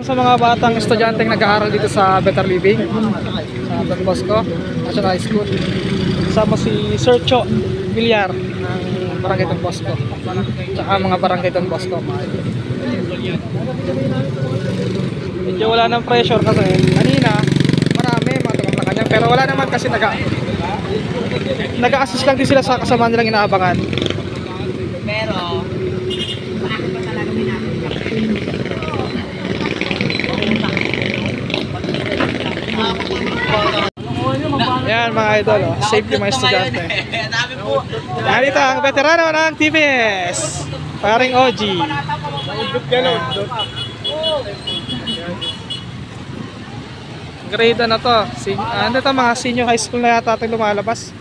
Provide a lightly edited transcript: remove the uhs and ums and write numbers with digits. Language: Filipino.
sa mga batang estudyanteng nag-aaral dito sa Better Living sa Don Bosco National High School. Kasama si Sir Cho Villar ng Barangay Don Bosco tsaka mga Barangay Don Bosco. Medyo wala ng pressure kasi kanina marami mga taga-Malacanang, pero wala naman kasi nag-a-assist lang din sila sa kasama nilang inaabangan. Pero bakit ba talaga may Yan mga idol, oh. Safety mga estudyante. Dami po. Narito ang veterano ng TVS, paring OG. Grade na to. Ano to, mga senior high school na yata itong lumalabas.